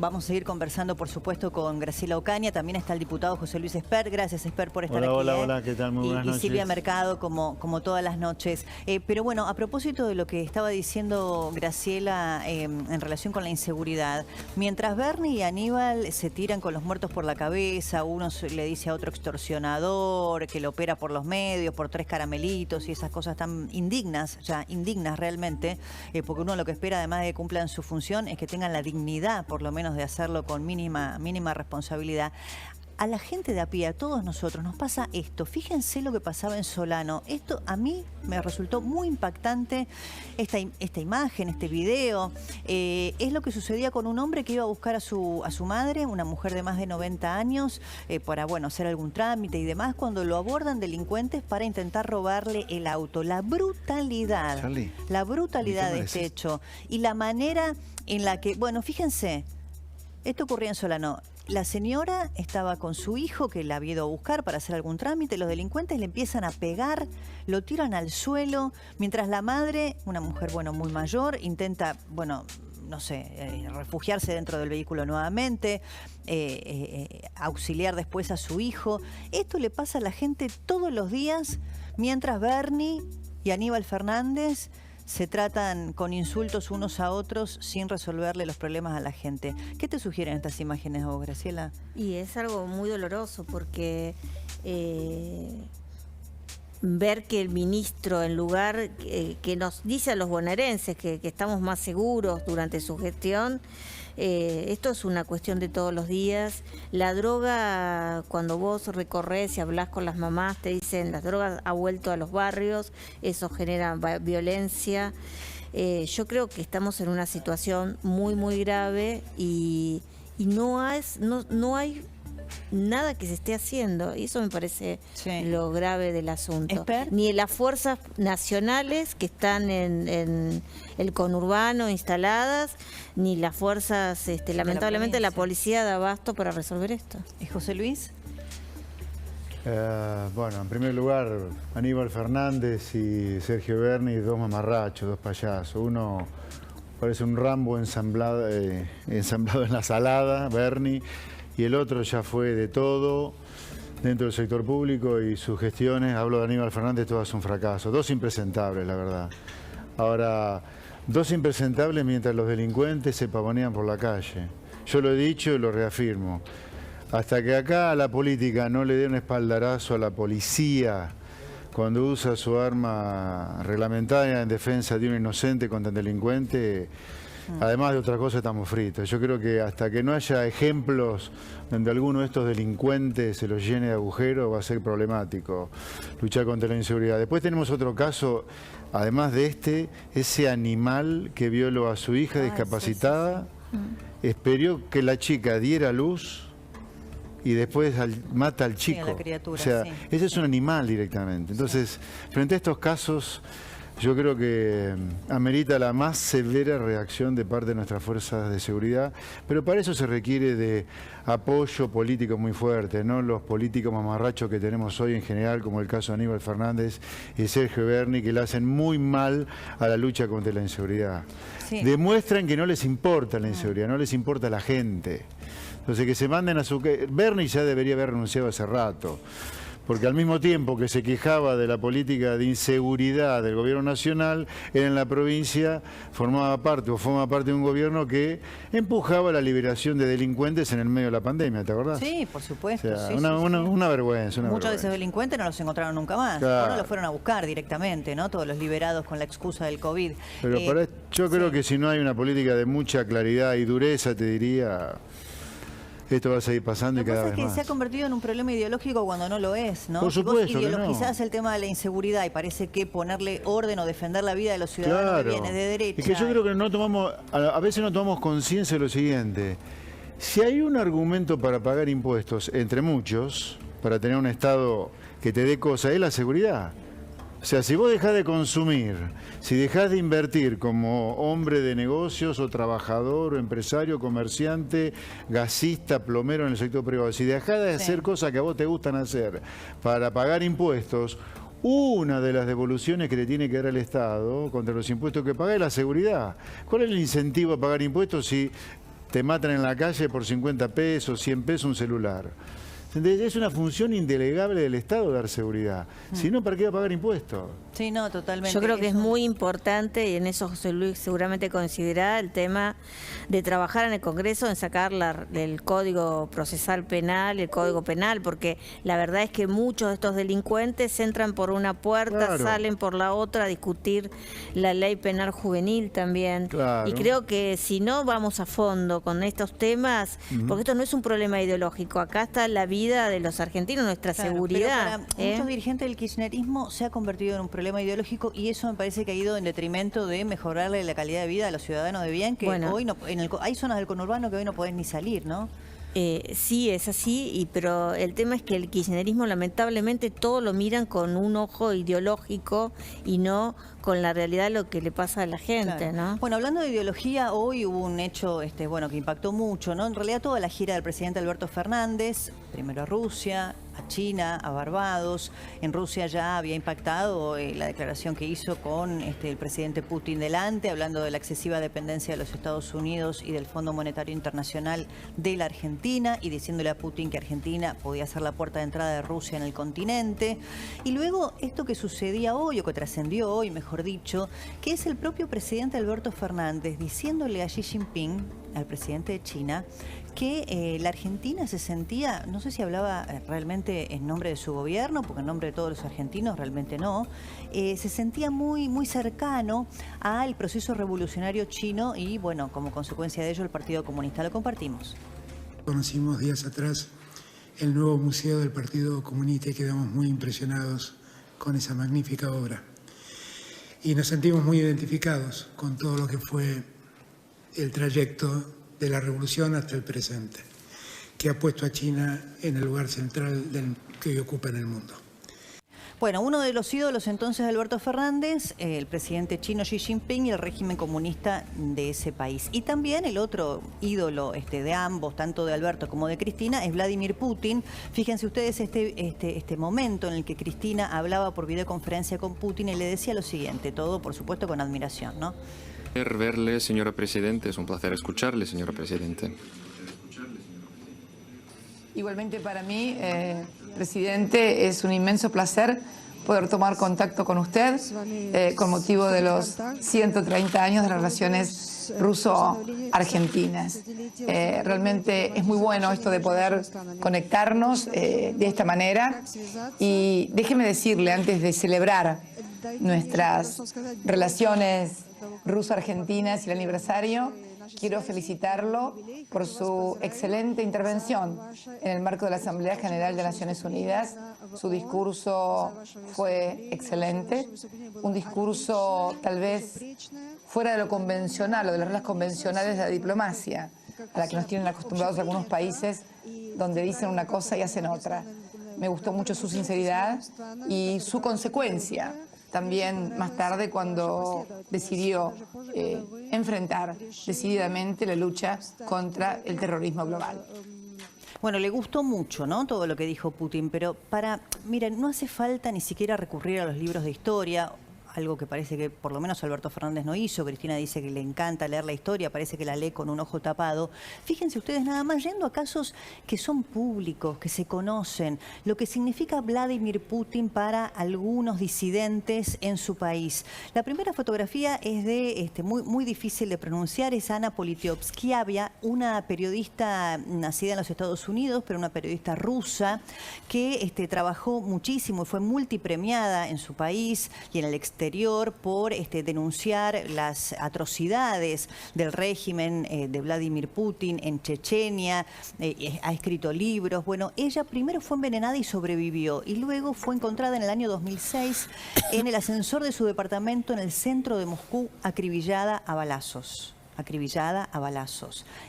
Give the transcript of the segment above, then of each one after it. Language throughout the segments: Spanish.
vamos a seguir conversando, por supuesto, con Graciela Ocaña. También está el diputado José Luis Espert. Gracias, Espert, por estar aquí. Hola, ¿qué tal? Muy buenas noches. Y Silvia Mercado, como todas las noches. Pero bueno, a propósito de lo que estaba diciendo Graciela en relación con la inseguridad, mientras Bernie y Aníbal se tiran con los muertos por la cabeza, uno le dice a otro extorsionador, que lo opera por los medios, por 3 caramelitos y esas cosas tan indignas, ya indignas realmente, porque uno lo que espera, además de que cumplan su función, es que tengan la dignidad, por lo menos, de hacerlo con mínima responsabilidad. A la gente de a pie, a todos nosotros, nos pasa esto. Fíjense lo que pasaba en Solano. Esto a mí me resultó muy impactante, esta imagen, este video. Es lo que sucedía con un hombre que iba a buscar a su madre, una mujer de más de 90 años, para hacer algún trámite y demás, cuando lo abordan delincuentes para intentar robarle el auto. La brutalidad de este hecho y la manera en la que, fíjense, esto ocurría en Solano. La señora estaba con su hijo que la había ido a buscar para hacer algún trámite. Los delincuentes le empiezan a pegar, lo tiran al suelo, mientras la madre, una mujer muy mayor, intenta, refugiarse dentro del vehículo nuevamente, auxiliar después a su hijo. Esto le pasa a la gente todos los días, mientras Bernie y Aníbal Fernández se tratan con insultos unos a otros sin resolverle los problemas a la gente. ¿Qué te sugieren estas imágenes vos, Graciela? Y es algo muy doloroso porque ver que el ministro, en lugar que nos dice a los bonaerenses que estamos más seguros durante su gestión, esto es una cuestión de todos los días. La droga, cuando vos recorres y hablas con las mamás, te dicen las drogas ha vuelto a los barrios, eso genera violencia. Yo creo que estamos en una situación muy grave y no hay nada que se esté haciendo, y eso me parece lo grave del asunto. ¿Espert? Ni las fuerzas nacionales que están en el conurbano instaladas, ni las fuerzas, lamentablemente, la policía da abasto para resolver esto. ¿Y José Luis? En primer lugar, Aníbal Fernández y Sergio Berni, 2 mamarrachos, 2 payasos. Uno parece un Rambo ensamblado en la salada, Berni, y el otro ya fue de todo dentro del sector público y sus gestiones. Hablo de Aníbal Fernández, todas son fracasos. 2 impresentables, la verdad. Ahora, 2 impresentables mientras los delincuentes se pavonean por la calle. Yo lo he dicho y lo reafirmo. Hasta que acá la política no le dé un espaldarazo a la policía cuando usa su arma reglamentaria en defensa de un inocente contra un delincuente, además de otra cosa, estamos fritos. Yo creo que hasta que no haya ejemplos donde alguno de estos delincuentes se los llene de agujeros, va a ser problemático luchar contra la inseguridad. Después tenemos otro caso, además de ese animal que violó a su hija discapacitada, esperó que la chica diera luz y después mata al chico. Sí, a la criatura, o sea, ese es un animal directamente. Entonces, frente a estos casos, yo creo que amerita la más severa reacción de parte de nuestras fuerzas de seguridad, pero para eso se requiere de apoyo político muy fuerte, no los políticos mamarrachos que tenemos hoy en general, como el caso de Aníbal Fernández y Sergio Berni, que le hacen muy mal a la lucha contra la inseguridad. Sí. Demuestran que no les importa la inseguridad, no les importa la gente. Entonces, que se manden a su... Berni ya debería haber renunciado hace rato, porque al mismo tiempo que se quejaba de la política de inseguridad del gobierno nacional, él en la provincia forma parte de un gobierno que empujaba la liberación de delincuentes en el medio de la pandemia, ¿te acordás? Sí, por supuesto. O sea, una vergüenza. Muchos de esos delincuentes no los encontraron nunca más. Claro. Ahora los fueron a buscar directamente, ¿no? Todos los liberados con la excusa del COVID. Pero yo creo que si no hay una política de mucha claridad y dureza, te diría... Esto va a seguir pasando y cada vez más. Lo que pasa es que se ha convertido en un problema ideológico cuando no lo es, ¿no? Por supuesto si vos ideologizás el tema de la inseguridad y parece que ponerle orden o defender la vida de los ciudadanos que viene de derecha... Es que yo creo que a veces no tomamos conciencia de lo siguiente. Si hay un argumento para pagar impuestos, entre muchos, para tener un Estado que te dé cosas, es la seguridad. O sea, si vos dejás de consumir, si dejás de invertir como hombre de negocios o trabajador o empresario, comerciante, gasista, plomero en el sector privado, si dejás de hacer cosas que a vos te gustan hacer para pagar impuestos, una de las devoluciones que le tiene que dar el Estado contra los impuestos que paga es la seguridad. ¿Cuál es el incentivo a pagar impuestos si te matan en la calle por 50 pesos, 100 pesos un celular. ¿Entendés? Es una función indelegable del Estado dar seguridad. Si no, ¿para qué va a pagar impuestos? Sí, no, totalmente. Yo creo que es muy importante, y en eso José Luis seguramente coincidirá, el tema de trabajar en el Congreso en sacar el Código Procesal Penal, el Código Penal, porque la verdad es que muchos de estos delincuentes entran por una puerta, Claro. salen por la otra a discutir la ley penal juvenil también. Claro. Y creo que si no vamos a fondo con estos temas, porque esto no es un problema ideológico, acá está la vida de los argentinos, nuestra Claro, seguridad. pero para muchos dirigentes del kirchnerismo se ha convertido en un problema ideológico y eso me parece que ha ido en detrimento de mejorarle la calidad de vida a los ciudadanos de bien, que Bueno. hoy no, hay zonas del conurbano que hoy no podés ni salir, ¿no? Sí, es así, pero el tema es que el kirchnerismo lamentablemente todo lo miran con un ojo ideológico y no con la realidad de lo que le pasa a la gente, Claro. ¿no? Bueno, hablando de ideología, hoy hubo un hecho bueno, que impactó mucho, ¿no? En realidad toda la gira del presidente Alberto Fernández, primero a Rusia, a China, a Barbados. En Rusia ya había impactado la declaración que hizo con el presidente Putin delante, hablando de la excesiva dependencia de los Estados Unidos y del Fondo Monetario Internacional de la Argentina y diciéndole a Putin que Argentina podía ser la puerta de entrada de Rusia en el continente. Y luego esto que sucedía hoy, o que trascendió hoy, mejor dicho, que es el propio presidente Alberto Fernández diciéndole a Xi Jinping, al presidente de China, que la Argentina se sentía, no sé si hablaba realmente en nombre de su gobierno, porque en nombre de todos los argentinos realmente no, se sentía muy, muy cercano al proceso revolucionario chino y, bueno, como consecuencia de ello, el Partido Comunista. Lo compartimos. Conocimos días atrás el nuevo museo del Partido Comunista y quedamos muy impresionados con esa magnífica obra. Y nos sentimos muy identificados con todo lo que fue el trayecto de la revolución hasta el presente, que ha puesto a China en el lugar central que hoy ocupa en el mundo. Bueno, uno de los ídolos entonces de Alberto Fernández, el presidente chino Xi Jinping y el régimen comunista de ese país. Y también el otro ídolo de ambos, tanto de Alberto como de Cristina, es Vladimir Putin. Fíjense ustedes este momento en el que Cristina hablaba por videoconferencia con Putin y le decía lo siguiente, todo por supuesto con admiración, ¿no? Verle, señora Presidente, es un placer escucharle, señora Presidente. Igualmente para mí, Presidente, es un inmenso placer poder tomar contacto con usted con motivo de los 130 años de las relaciones ruso-argentinas. Realmente es muy bueno esto de poder conectarnos de esta manera y déjeme decirle, antes de celebrar nuestras relaciones ruso-argentinas y el aniversario, quiero felicitarlo por su excelente intervención en el marco de la Asamblea General de Naciones Unidas. Su discurso fue excelente, un discurso tal vez fuera de lo convencional o de las reglas convencionales de la diplomacia, a la que nos tienen acostumbrados algunos países donde dicen una cosa y hacen otra. Me gustó mucho su sinceridad y su consecuencia. También más tarde cuando decidió enfrentar decididamente la lucha contra el terrorismo global. Bueno, le gustó mucho, ¿no?, todo lo que dijo Putin, pero miren, no hace falta ni siquiera recurrir a los libros de historia, algo que parece que por lo menos Alberto Fernández no hizo. Cristina dice que le encanta leer la historia, parece que la lee con un ojo tapado. Fíjense ustedes nada más, yendo a casos que son públicos, que se conocen, lo que significa Vladimir Putin para algunos disidentes en su país. La primera fotografía es de, muy, muy difícil de pronunciar, es Ana Politkovskaya, una periodista nacida en los Estados Unidos, pero una periodista rusa que trabajó muchísimo y fue multipremiada en su país y en el exterior por denunciar las atrocidades del régimen de Vladimir Putin en Chechenia. Ha escrito libros. Bueno, ella primero fue envenenada y sobrevivió y luego fue encontrada en el año 2006 en el ascensor de su departamento en el centro de Moscú, acribillada a balazos.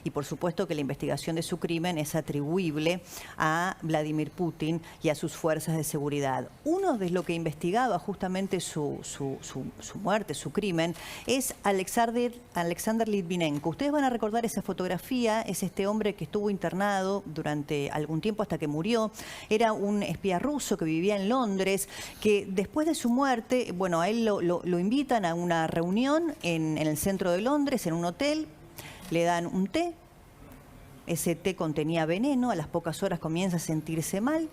Y por supuesto que la investigación de su crimen es atribuible a Vladimir Putin y a sus fuerzas de seguridad. Uno de los que investigaba justamente su muerte, su crimen, es Alexander Litvinenko. Ustedes van a recordar esa fotografía, es este hombre que estuvo internado durante algún tiempo hasta que murió. Era un espía ruso que vivía en Londres, que después de su muerte, bueno, a él lo invitan a una reunión en el centro de Londres, en un hotel, le dan un té, ese té contenía veneno, a las pocas horas comienza a sentirse mal,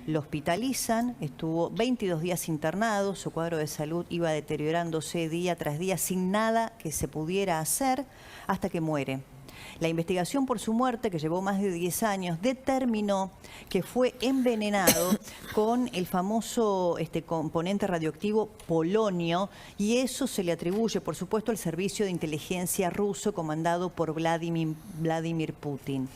lo hospitalizan, estuvo 22 días internado, su cuadro de salud iba deteriorándose día tras día sin nada que se pudiera hacer hasta que muere. La investigación por su muerte, que llevó más de 10 años, determinó que fue envenenado con el famoso componente radioactivo polonio, y eso se le atribuye, por supuesto, al servicio de inteligencia ruso comandado por Vladimir Putin.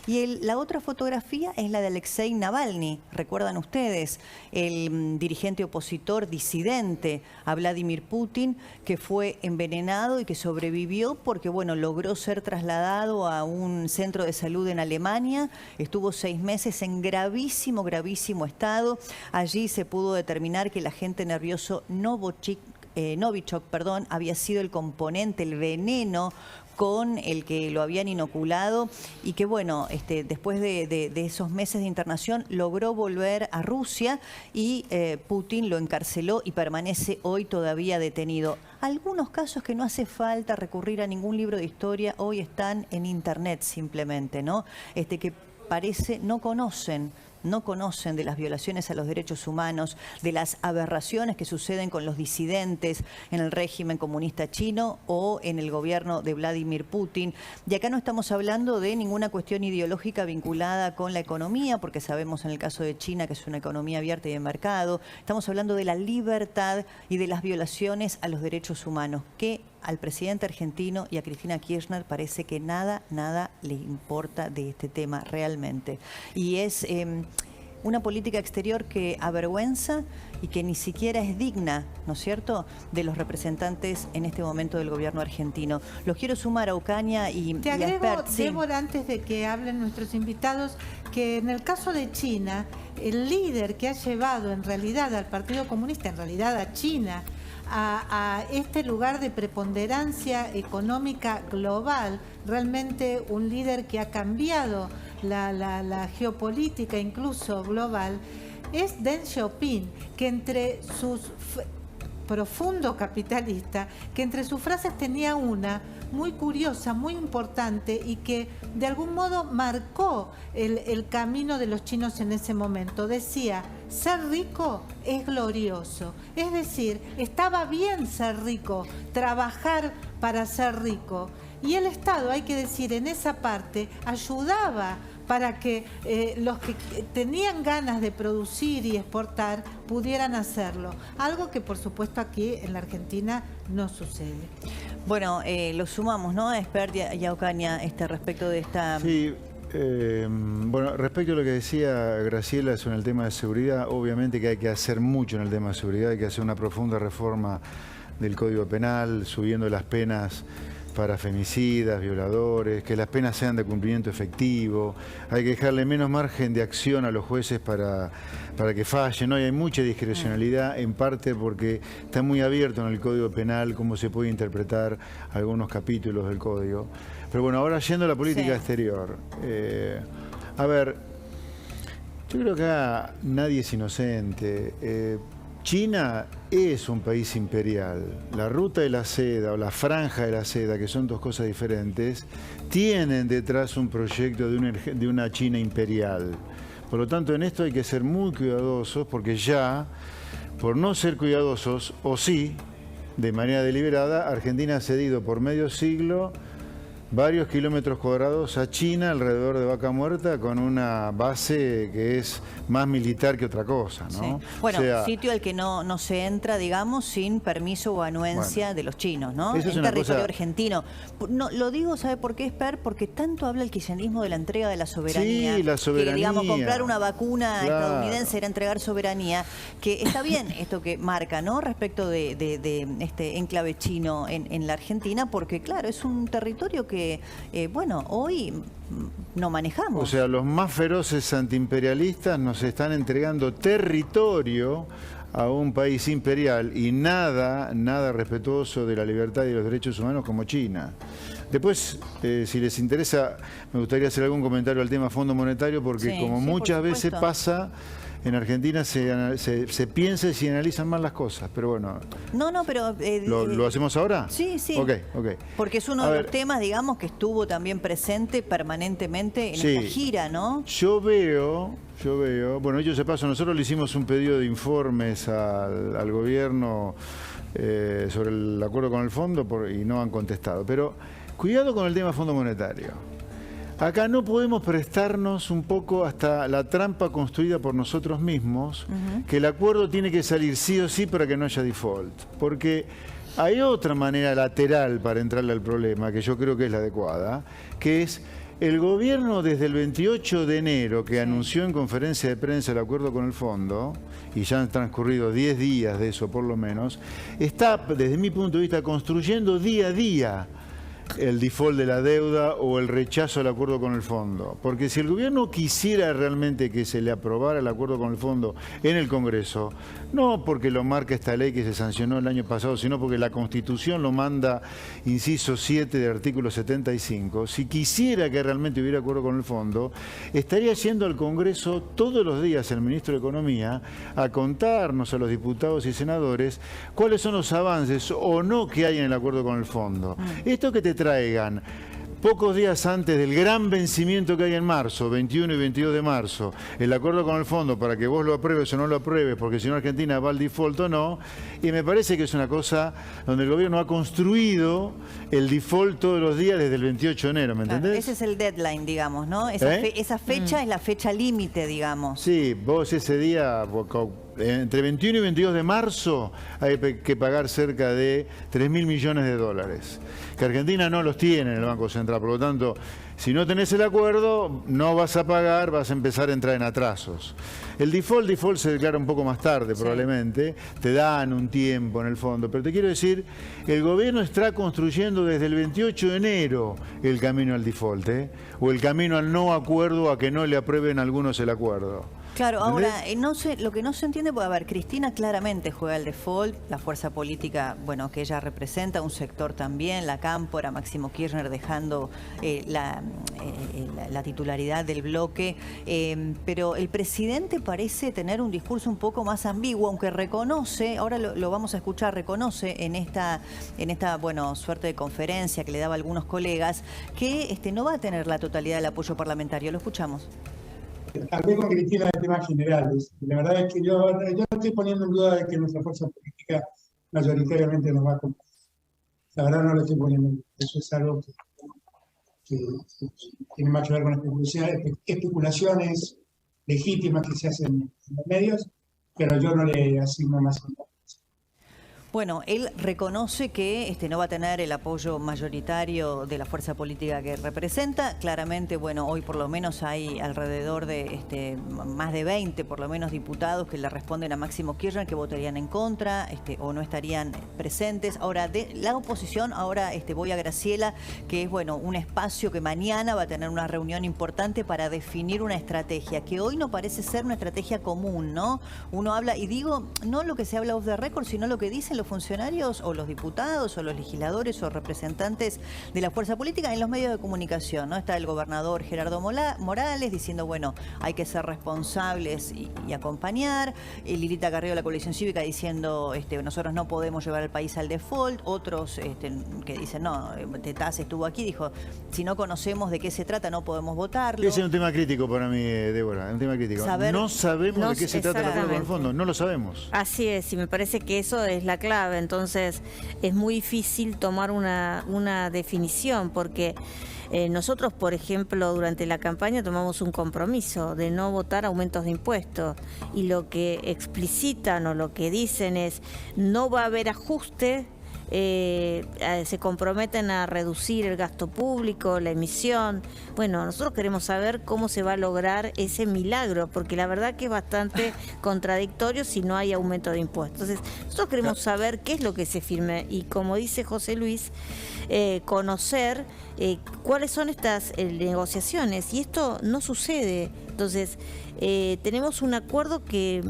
Y la otra fotografía es la de Alexei Navalny, recuerdan ustedes, el dirigente opositor disidente a Vladimir Putin, que fue envenenado y que sobrevivió porque, bueno, logró ser trasladado a un centro de salud en Alemania, estuvo 6 meses en gravísimo estado. Allí se pudo determinar que el agente nervioso Novichok, había sido el componente, el veneno con el que lo habían inoculado, y que bueno, después de esos meses de internación logró volver a Rusia y Putin lo encarceló y permanece hoy todavía detenido. Algunos casos que no hace falta recurrir a ningún libro de historia hoy están en internet simplemente, ¿no? Que parece no conocen de las violaciones a los derechos humanos, de las aberraciones que suceden con los disidentes en el régimen comunista chino o en el gobierno de Vladimir Putin. Y acá no estamos hablando de ninguna cuestión ideológica vinculada con la economía, porque sabemos en el caso de China que es una economía abierta y de mercado. Estamos hablando de la libertad y de las violaciones a los derechos humanos, que al presidente argentino y a Cristina Kirchner parece que nada le importa de este tema realmente. Y es una política exterior que avergüenza y que ni siquiera es digna, ¿no es cierto?, de los representantes en este momento del gobierno argentino. Los quiero sumar a Ocaña y Te agrego, Spert, sí. Débora, antes de que hablen nuestros invitados, que en el caso de China, el líder que ha llevado en realidad al Partido Comunista, en realidad a China, a este lugar de preponderancia económica global, realmente un líder que ha cambiado la geopolítica incluso global, es Deng Xiaoping, que entre sus profundo capitalista, que entre sus frases tenía una muy curiosa, muy importante, y que de algún modo marcó el camino de los chinos en ese momento. Decía: ser rico es glorioso. Es decir, estaba bien ser rico, trabajar para ser rico. Y el Estado, hay que decir, en esa parte ayudaba para que los que tenían ganas de producir y exportar pudieran hacerlo. Algo que, por supuesto, aquí en la Argentina no sucede. Bueno, lo sumamos, ¿no?, a Spert y a Ocaña respecto de esta... Sí, bueno, respecto a lo que decía Graciela sobre el tema de seguridad, obviamente que hay que hacer mucho en el tema de seguridad, hay que hacer una profunda reforma del Código Penal, subiendo las penas para femicidas, violadores, que las penas sean de cumplimiento efectivo, hay que dejarle menos margen de acción a los jueces para que fallen, ¿no? Y hay mucha discrecionalidad, en parte porque está muy abierto en el Código Penal cómo se puede interpretar algunos capítulos del Código. Pero bueno, ahora yendo a la política exterior, a ver, yo creo que acá nadie es inocente. China es un país imperial. La ruta de la seda o la franja de la seda, que son dos cosas diferentes, tienen detrás un proyecto de una China imperial. Por lo tanto, en esto hay que ser muy cuidadosos, porque ya, por no ser cuidadosos, o sí, de manera deliberada, Argentina ha cedido por medio siglo varios kilómetros cuadrados a China alrededor de Vaca Muerta, con una base que es más militar que otra cosa, ¿no? Sí. Bueno, o sea, sitio al que no se entra, digamos, sin permiso o anuencia de los chinos, ¿no? Eso es en una territorio cosa... argentino. No, lo digo, ¿sabe por qué, Spert? Porque tanto habla el kirchnerismo de la entrega de la soberanía. Sí, la soberanía. Que, digamos, comprar una vacuna estadounidense era Claro. entregar soberanía. Que está bien esto que marca, ¿no?, respecto de este enclave chino en la Argentina, porque, claro, es un territorio que, bueno, hoy no manejamos. O sea, los más feroces antiimperialistas nos están entregando territorio a un país imperial y nada respetuoso de la libertad y los derechos humanos como China. Después, si les interesa, me gustaría hacer algún comentario al tema Fondo Monetario, porque Sí, como sí, muchas por veces supuesto. pasa, en Argentina se piensa y se analizan mal las cosas. Pero bueno, No, pero... ¿lo hacemos ahora? Sí, sí. Ok. Porque es uno A de ver, los temas, digamos, que estuvo también presente permanentemente en Sí. esta gira, ¿no? Yo veo, bueno, ellos se paso, nosotros le hicimos un pedido de informes al gobierno sobre el acuerdo con el fondo y no han contestado. Pero cuidado con el tema Fondo Monetario. Acá no podemos prestarnos un poco hasta la trampa construida por nosotros mismos, que el acuerdo tiene que salir sí o sí para que no haya default. Porque hay otra manera lateral para entrarle al problema, que yo creo que es la adecuada, que es el gobierno desde el 28 de enero, que anunció en conferencia de prensa el acuerdo con el fondo, y ya han transcurrido 10 días de eso por lo menos, está, desde mi punto de vista, construyendo día a día el default de la deuda o el rechazo al acuerdo con el fondo. Porque si el gobierno quisiera realmente que se le aprobara el acuerdo con el fondo en el Congreso, no porque lo marca esta ley que se sancionó el año pasado, sino porque la Constitución lo manda, inciso 7 del artículo 75, si quisiera que realmente hubiera acuerdo con el fondo, estaría yendo al Congreso todos los días el ministro de Economía a contarnos a los diputados y senadores cuáles son los avances o no que hay en el acuerdo con el fondo. Esto que te traigan pocos días antes del gran vencimiento que hay en marzo, 21 y 22 de marzo, el acuerdo con el fondo para que vos lo apruebes o no lo apruebes, porque si no Argentina va al default o no, y me parece que es una cosa donde el gobierno ha construido el default todos los días desde el 28 de enero, ¿me Claro, entendés? ese es el deadline, digamos, ¿no? Esa fecha es la fecha límite, digamos. Sí, vos ese día, entre 21 y 22 de marzo, hay que pagar cerca de 3.000 millones de dólares. Que Argentina no los tiene en el Banco Central, por lo tanto, si no tenés el acuerdo, no vas a pagar, vas a empezar a entrar en atrasos. El default se declara un poco más tarde, probablemente, te dan un tiempo en el fondo, pero te quiero decir, el gobierno está construyendo desde el 28 de enero el camino al default, o el camino al no acuerdo, a que no le aprueben algunos el acuerdo. Claro, ¿Entendés? ahora, no sé, lo que no se entiende, pues a ver, Cristina claramente juega el default, la fuerza política, bueno, que ella representa, un sector también, la Cámpora, Máximo Kirchner dejando la titularidad del bloque, pero el presidente parece tener un discurso un poco más ambiguo, aunque reconoce, ahora lo vamos a escuchar, reconoce en esta bueno, suerte de conferencia que le daba a algunos colegas, que no va a tener la totalidad del apoyo parlamentario. Lo escuchamos. Hablé con Cristina de temas generales. La verdad es que yo no estoy poniendo en duda de que nuestra fuerza política mayoritariamente nos va a acompañar. La verdad no lo estoy poniendo en duda. Eso es algo que tiene más que ver con especulaciones legítimas que se hacen en los medios, pero yo no le asigno más importancia. Bueno, él reconoce que no va a tener el apoyo mayoritario de la fuerza política que representa. Claramente, bueno, hoy por lo menos hay alrededor de más de 20, por lo menos, diputados que le responden a Máximo Kirchner que votarían en contra o no estarían presentes. Ahora, de la oposición, ahora voy a Graciela, que es, bueno, un espacio que mañana va a tener una reunión importante para definir una estrategia, que hoy no parece ser una estrategia común, ¿no? Uno habla, y digo, no lo que se habla off the record, sino lo que dicen los funcionarios o los diputados o los legisladores o representantes de la fuerza política en los medios de comunicación, ¿no? Está el gobernador Gerardo Morales diciendo, bueno, hay que ser responsables y acompañar. Lilita Carrillo de la Coalición Cívica diciendo, nosotros no podemos llevar al país al default. Otros que dicen, no, Tetaz estuvo aquí, dijo, si no conocemos de qué se trata no podemos votarlo. Ese es un tema crítico para mí, Débora, un tema crítico. No sabemos de qué se trata el acuerdo con el fondo, no lo sabemos. Así es, y me parece que eso es la clave. Entonces es muy difícil tomar una definición porque nosotros, por ejemplo, durante la campaña tomamos un compromiso de no votar aumentos de impuestos y lo que explicitan o lo que dicen es no va a haber ajuste. Se comprometen a reducir el gasto público, la emisión. Bueno, nosotros queremos saber cómo se va a lograr ese milagro, porque la verdad que es bastante contradictorio si no hay aumento de impuestos. Entonces, nosotros queremos saber qué es lo que se firme y, como dice José Luis, conocer cuáles son estas negociaciones, y esto no sucede. Entonces, tenemos un acuerdo que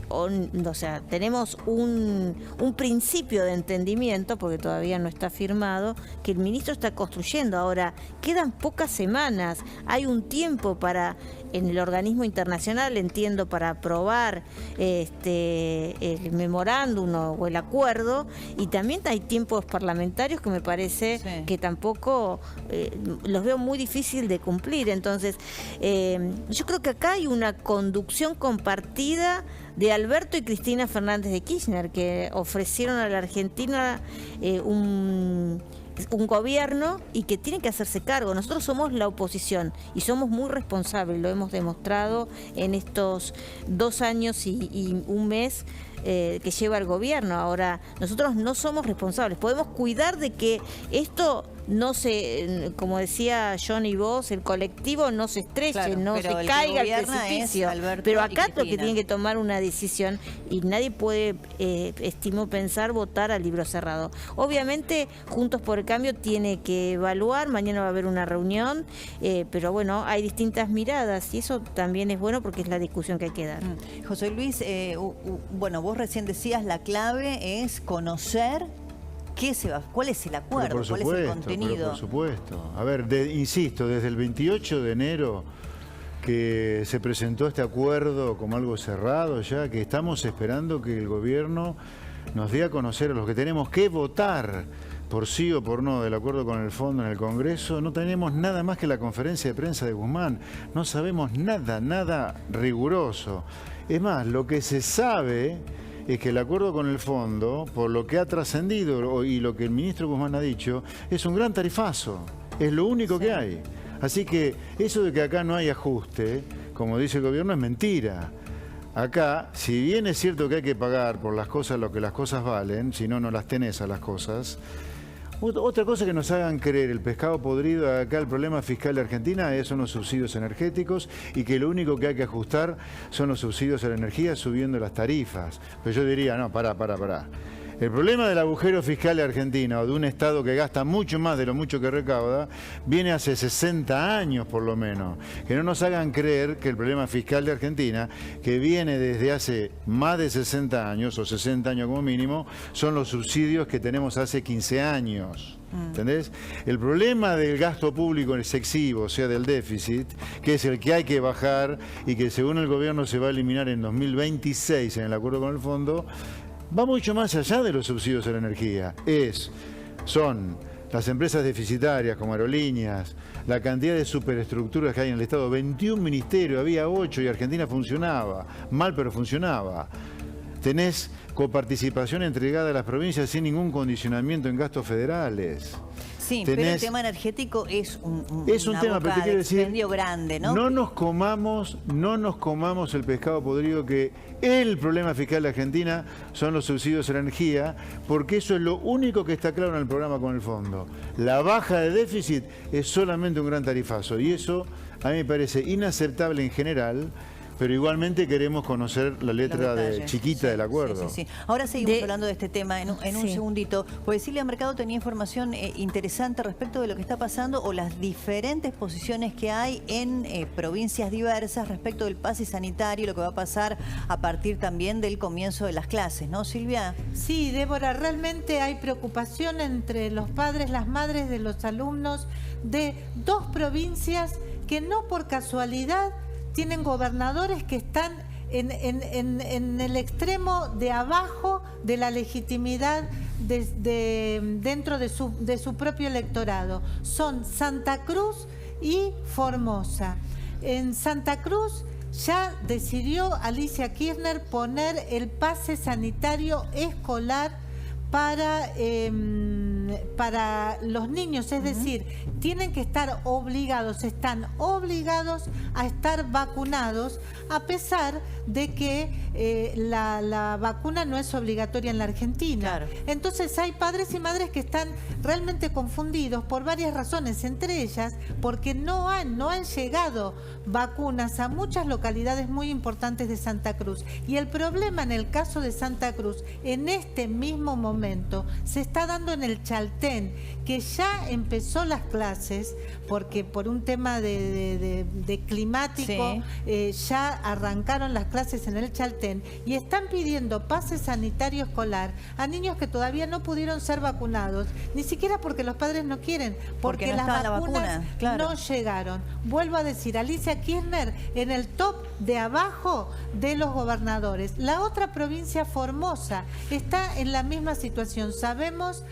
o sea, tenemos un principio de entendimiento, porque todavía no está firmado, que el ministro está construyendo. Ahora, quedan pocas semanas, hay un tiempo para, en el organismo internacional, entiendo, para aprobar el memorándum o el acuerdo, y también hay tiempos parlamentarios que me parece que tampoco los veo muy difícil de cumplir. Entonces, yo creo que acá hay una conducción compartida de Alberto y Cristina Fernández de Kirchner, que ofrecieron a la Argentina un gobierno y que tienen que hacerse cargo. Nosotros somos la oposición y somos muy responsables, lo hemos demostrado en estos 2 años y un mes que lleva el gobierno. Ahora, nosotros no somos responsables, podemos cuidar de que esto no se, como decía Johnny Voss, el colectivo no se estrelle, claro, no se caiga al precipicio. Pero acá lo que tienen que tomar una decisión, y nadie puede, estimo pensar, votar a libro cerrado. Obviamente, Juntos por el Cambio tiene que evaluar, mañana va a haber una reunión, pero bueno, hay distintas miradas y eso también es bueno porque es la discusión que hay que dar. José Luis, bueno, vos recién decías, la clave es conocer cuál es el acuerdo, cuál es el contenido. Por supuesto. A ver, insisto, desde el 28 de enero que se presentó este acuerdo como algo cerrado ya, que estamos esperando que el gobierno nos dé a conocer a los que tenemos que votar por sí o por no del acuerdo con el fondo en el Congreso. No tenemos nada más que la conferencia de prensa de Guzmán. No sabemos nada riguroso. Es más, lo que se sabe es que el acuerdo con el fondo, por lo que ha trascendido y lo que el ministro Guzmán ha dicho, es un gran tarifazo. Es lo único que hay. Así que eso de que acá no hay ajuste, como dice el gobierno, es mentira. Acá, si bien es cierto que hay que pagar por las cosas lo que las cosas valen, si no, no las tenés a las cosas. Otra cosa que nos hagan creer el pescado podrido, acá el problema fiscal de Argentina son los subsidios energéticos y que lo único que hay que ajustar son los subsidios a la energía subiendo las tarifas. Pero yo diría, no, pará. El problema del agujero fiscal de Argentina o de un Estado que gasta mucho más de lo mucho que recauda, viene hace 60 años por lo menos. Que no nos hagan creer que el problema fiscal de Argentina, que viene desde hace más de 60 años o 60 años como mínimo, son los subsidios que tenemos hace 15 años. ¿Entendés? El problema del gasto público excesivo, o sea, del déficit, que es el que hay que bajar y que según el gobierno se va a eliminar en 2026 en el acuerdo con el fondo, va mucho más allá de los subsidios a la energía. Son las empresas deficitarias como aerolíneas, la cantidad de superestructuras que hay en el Estado, 21 ministerios, había 8 y Argentina funcionaba, mal pero funcionaba. Tenés coparticipación entregada a las provincias sin ningún condicionamiento en gastos federales. Sí, pero el tema energético es un tema, pero te quiero decir, grande, ¿no? No nos comamos el pescado podrido, que el problema fiscal de Argentina son los subsidios a la energía, porque eso es lo único que está claro en el programa con el fondo. La baja de déficit es solamente un gran tarifazo y eso a mí me parece inaceptable en general. Pero igualmente queremos conocer la letra chiquita del acuerdo. Sí. Ahora seguimos hablando de este tema en un segundito. Pues Silvia Mercado tenía información interesante respecto de lo que está pasando o las diferentes posiciones que hay en provincias diversas respecto del pase sanitario y lo que va a pasar a partir también del comienzo de las clases, ¿no, Silvia? Sí, Débora, realmente hay preocupación entre los padres, las madres de los alumnos de 2 provincias que no por casualidad tienen gobernadores que están en el extremo de abajo de la legitimidad dentro de su propio electorado. Son Santa Cruz y Formosa. En Santa Cruz ya decidió Alicia Kirchner poner el pase sanitario escolar para los niños, es decir, tienen que estar están obligados a estar vacunados, a pesar de que la vacuna no es obligatoria en la Argentina. Claro. Entonces hay padres y madres que están realmente confundidos por varias razones, entre ellas porque no han llegado vacunas a muchas localidades muy importantes de Santa Cruz. Y el problema en el caso de Santa Cruz, en este mismo momento, se está dando en el Chaco. Chaltén, que ya empezó las clases, porque por un tema de climático ya arrancaron las clases en el Chaltén, y están pidiendo pase sanitario escolar a niños que todavía no pudieron ser vacunados, ni siquiera porque los padres no quieren, porque no las estaba la vacunas vacuna, claro. no llegaron. Vuelvo a decir, Alicia Kirchner en el top de abajo de los gobernadores. La otra provincia, Formosa, está en la misma situación. Sabemos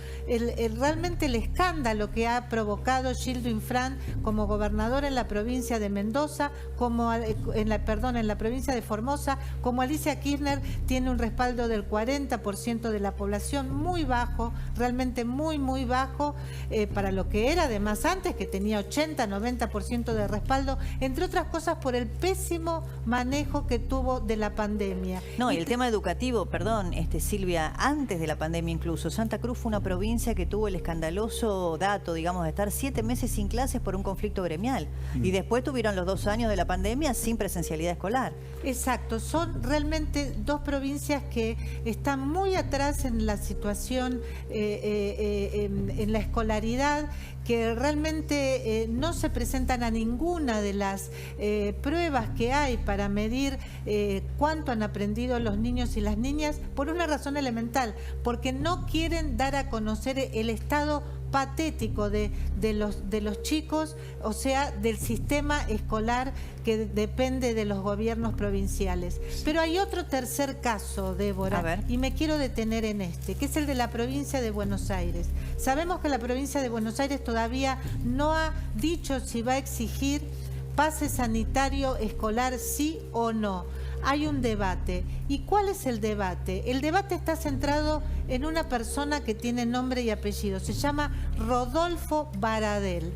realmente el escándalo que ha provocado Gildo Infran como gobernador en la provincia de Mendoza, como en la provincia de Formosa, como Alicia Kirchner tiene un respaldo del 40% de la población, muy bajo, realmente muy bajo, para lo que era además antes, que tenía 80-90% de respaldo, entre otras cosas por el pésimo manejo que tuvo de la pandemia. No, y el tema educativo, perdón, Silvia, antes de la pandemia incluso, Santa Cruz fue una provincia que tuvo el escandaloso dato, digamos, de estar 7 meses sin clases por un conflicto gremial. Y después tuvieron los 2 años de la pandemia sin presencialidad escolar. Exacto, son realmente dos provincias que están muy atrás en la situación, en la escolaridad, que realmente no se presentan a ninguna de las pruebas que hay para medir cuánto han aprendido los niños y las niñas, por una razón elemental, porque no quieren dar a conocer el estado patético de los chicos, o sea, del sistema escolar que depende de los gobiernos provinciales. Pero hay otro tercer caso, Débora, y me quiero detener en este, que es el de la provincia de Buenos Aires. Sabemos que la provincia de Buenos Aires todavía no ha dicho si va a exigir pase sanitario escolar, sí o no. Hay un debate. ¿Y cuál es el debate? El debate está centrado en una persona que tiene nombre y apellido. Se llama Rodolfo Baradel.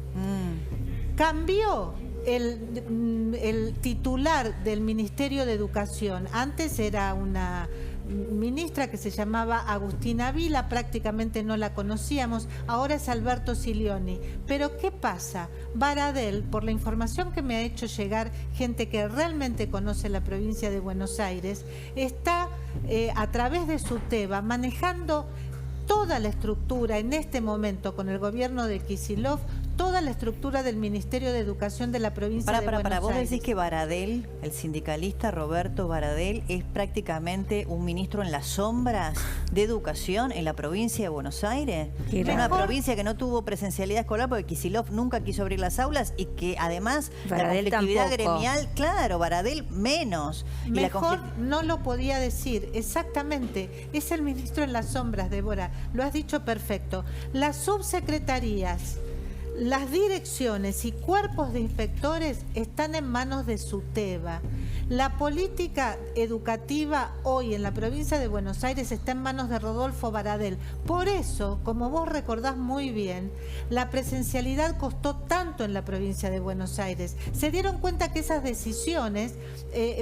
Cambió el titular del Ministerio de Educación. Antes era una ministra que se llamaba Agustina Vila, prácticamente no la conocíamos, ahora es Alberto Silioni. Pero ¿qué pasa? Baradel, por la información que me ha hecho llegar gente que realmente conoce la provincia de Buenos Aires, está a través de su TEBA manejando toda la estructura en este momento con el gobierno de Kicillof, toda la estructura del Ministerio de Educación de la provincia de Buenos Aires. ¿Vos decís que Baradel, el sindicalista Roberto Baradel, es prácticamente un ministro en las sombras de educación en la provincia de Buenos Aires? Una provincia que no tuvo presencialidad escolar porque Kicillof nunca quiso abrir las aulas y que además Baradel la conflictividad tampoco. Gremial, claro, Baradel menos. Mejor no lo podía decir, exactamente. Es el ministro en las sombras, Débora. Lo has dicho perfecto. Las subsecretarías, las direcciones y cuerpos de inspectores están en manos de SUTEBA. La política educativa hoy en la provincia de Buenos Aires está en manos de Rodolfo Baradel. Por eso, como vos recordás muy bien, la presencialidad costó tanto en la provincia de Buenos Aires. Se dieron cuenta que esas decisiones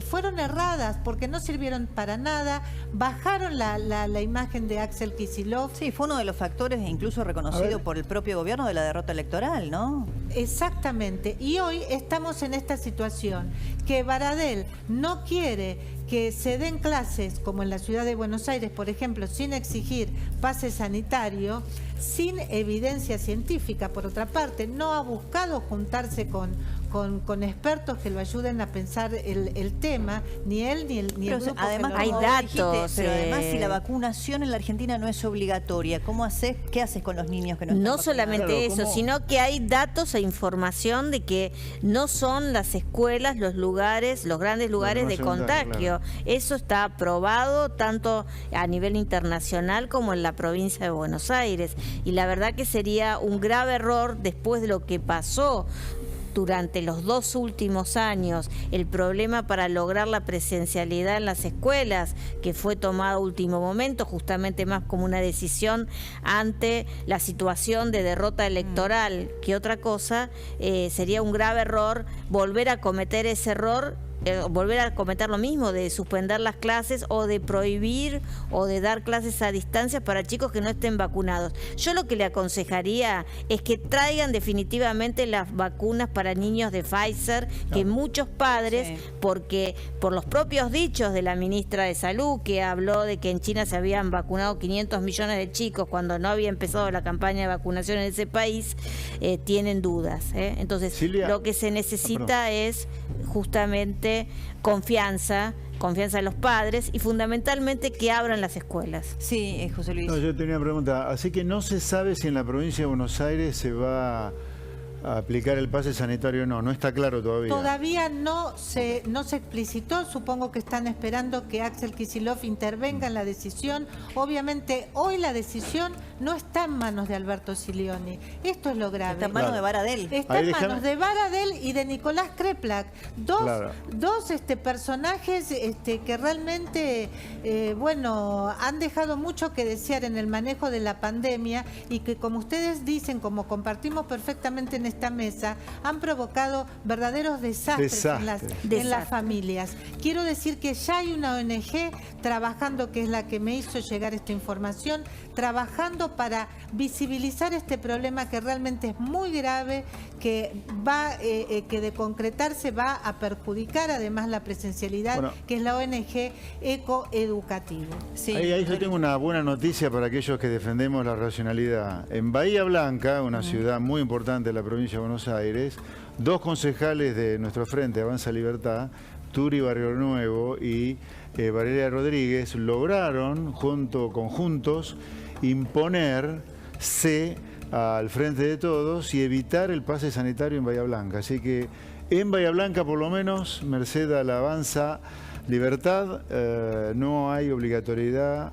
fueron erradas porque no sirvieron para nada, bajaron la imagen de Axel Kicillof. Sí, fue uno de los factores incluso reconocido por el propio gobierno de la derrota electoral, ¿no? Exactamente. Y hoy estamos en esta situación, que Baradel no quiere que se den clases, como en la ciudad de Buenos Aires, por ejemplo, sin exigir pase sanitario, sin evidencia científica. Por otra parte, no ha buscado juntarse con expertos que lo ayuden a pensar el tema, ni él ni el grupo. Además, hay como datos, dijiste, pero además si la vacunación en la Argentina no es obligatoria, ¿qué haces con los niños que no están No vacunados? solamente eso, ¿cómo? sino que hay datos e información de que no son las escuelas los lugares, los grandes lugares no de se contagio, contagio. Eso está aprobado tanto a nivel internacional como en la provincia de Buenos Aires. Y la verdad que sería un grave error después de lo que pasó durante los 2 últimos años, el problema para lograr la presencialidad en las escuelas, que fue tomado a último momento, justamente más como una decisión ante la situación de derrota electoral que otra cosa, sería un grave error volver a cometer ese error volver a cometer lo mismo, de suspender las clases o de prohibir o de dar clases a distancia para chicos que no estén vacunados. Yo lo que le aconsejaría es que traigan definitivamente las vacunas para niños de Pfizer, que muchos padres, porque por los propios dichos de la ministra de Salud, que habló de que en China se habían vacunado 500 millones de chicos cuando no había empezado la campaña de vacunación en ese país, tienen dudas. Entonces, Silvia, lo que se necesita es justamente confianza en los padres y fundamentalmente que abran las escuelas. Sí, José Luis. No, yo tenía una pregunta. Así que no se sabe si en la provincia de Buenos Aires se va a aplicar el pase sanitario o no. No está claro todavía. Todavía no se explicitó. Supongo que están esperando que Axel Kicillof intervenga en la decisión. Obviamente, hoy la decisión no está en manos de Alberto Silioni. Esto es lo grave. Está en manos de Baradel. Está en manos de Baradel y de Nicolás Kreplak. Dos personajes que realmente, han dejado mucho que desear en el manejo de la pandemia y que, como ustedes dicen, como compartimos perfectamente en esta mesa, han provocado verdaderos desastres en las familias. Quiero decir que ya hay una ONG trabajando, que es la que me hizo llegar esta información, trabajando para visibilizar este problema que realmente es muy grave, que de concretarse va a perjudicar además la presencialidad, que es la ONG Ecoeducativo. Sí, ahí yo tengo una buena noticia para aquellos que defendemos la racionalidad. En Bahía Blanca, una ciudad muy importante de la provincia de Buenos Aires, 2 concejales de nuestro frente, Avanza Libertad, Turi Barrio Nuevo y Valeria Rodríguez, lograron conjuntos imponerse al frente de todos y evitar el pase sanitario en Bahía Blanca. Así que en Bahía Blanca, por lo menos, merced a la Avanza Libertad, no hay obligatoriedad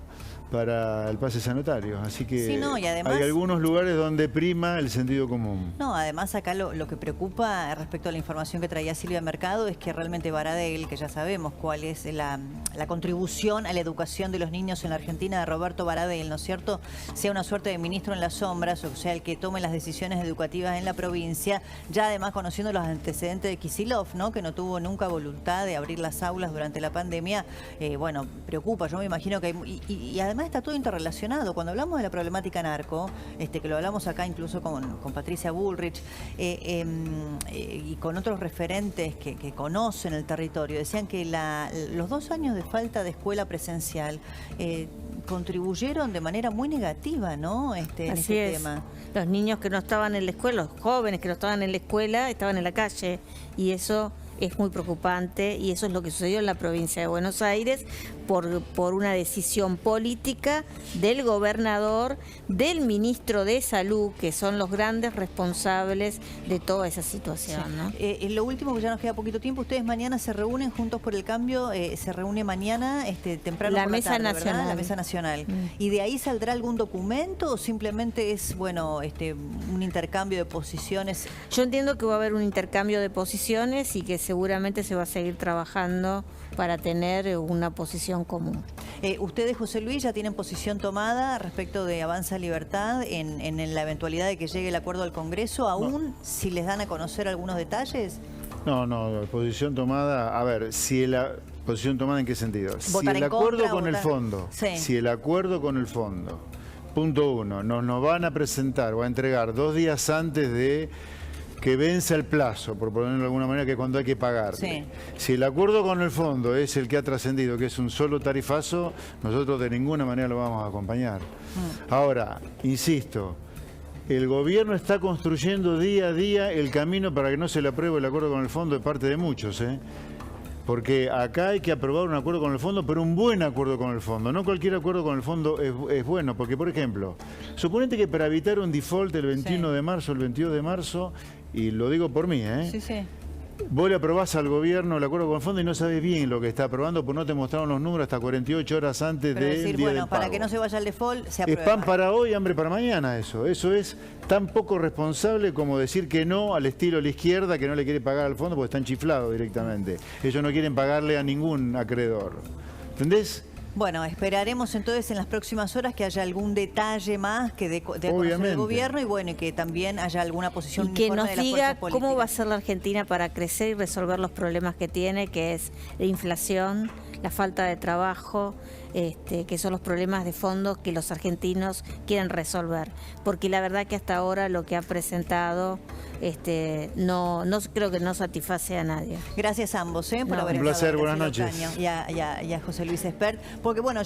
para el pase sanitario, así que sí, no, y además, hay algunos lugares donde prima el sentido común. No, además acá lo que preocupa respecto a la información que traía Silvia Mercado es que realmente Baradel, que ya sabemos cuál es la contribución a la educación de los niños en la Argentina de Roberto Baradel, ¿no es cierto?, sea una suerte de ministro en las sombras, o sea, el que tome las decisiones educativas en la provincia, ya además conociendo los antecedentes de Kicillof, ¿no?, que no tuvo nunca voluntad de abrir las aulas durante la pandemia, preocupa. Yo me imagino que y además está todo interrelacionado. Cuando hablamos de la problemática narco, que lo hablamos acá incluso con Patricia Bullrich y con otros referentes que conocen el territorio, decían que los 2 años de falta de escuela presencial contribuyeron de manera muy negativa, ¿no? En este tema. Los niños que no estaban en la escuela, los jóvenes que no estaban en la escuela, estaban en la calle, y eso es muy preocupante, y eso es lo que sucedió en la provincia de Buenos Aires por una decisión política del gobernador, del ministro de Salud, que son los grandes responsables de toda esa situación, ¿no? Lo último, que ya nos queda poquito tiempo, ustedes mañana se reúnen Juntos por el Cambio, se reúne mañana temprano por la tarde, ¿verdad? La Mesa Nacional. ¿Y de ahí saldrá algún documento o simplemente es, un intercambio de posiciones? Yo entiendo que va a haber un intercambio de posiciones y que seguramente se va a seguir trabajando para tener una posición común. ¿Ustedes, José Luis, ya tienen posición tomada respecto de Avanza Libertad en la eventualidad de que llegue el acuerdo al Congreso, aún si les dan a conocer algunos detalles? No, posición tomada, a ver, posición tomada ¿en qué sentido? Si el acuerdo con el fondo, si el acuerdo con el fondo, punto 1, nos van a presentar o a entregar 2 días antes de que vence el plazo, por ponerlo de alguna manera, que es cuando hay que pagar. Si el acuerdo con el fondo es el que ha trascendido, que es un solo tarifazo, nosotros de ninguna manera lo vamos a acompañar. Ahora, insisto, el gobierno está construyendo día a día el camino para que no se le apruebe el acuerdo con el fondo de parte de muchos, porque acá hay que aprobar un acuerdo con el fondo, pero un buen acuerdo con el fondo. No cualquier acuerdo con el fondo es bueno, porque, por ejemplo, suponete que para evitar un default el 21 de marzo, el 22 de marzo, y lo digo por mí, vos le aprobás al gobierno el acuerdo con el fondo y no sabés bien lo que está aprobando, porque no te mostraron los números hasta 48 horas antes del día del pago. Para que no se vaya al default, se aprueba. Es pan para hoy, hambre para mañana eso. Eso es tan poco responsable como decir que no al estilo de la izquierda, que no le quiere pagar al fondo porque están chiflados directamente. Ellos no quieren pagarle a ningún acreedor. ¿Entendés? Bueno, esperaremos entonces en las próximas horas que haya algún detalle más que dé a conocer el Obviamente. gobierno y bueno, y que también haya alguna posición Y que uniforme nos de las diga fuerzas políticas. cómo va a ser la Argentina para crecer y resolver los problemas que tiene, que es la inflación, la falta de trabajo, que son los problemas de fondo que los argentinos quieren resolver. Porque la verdad que hasta ahora lo que ha presentado no creo que no satisface a nadie. Gracias a ambos por No, haber un placer, estado, buenas Graciela noches. Ocaña y a José Luis Espert, porque bueno, ya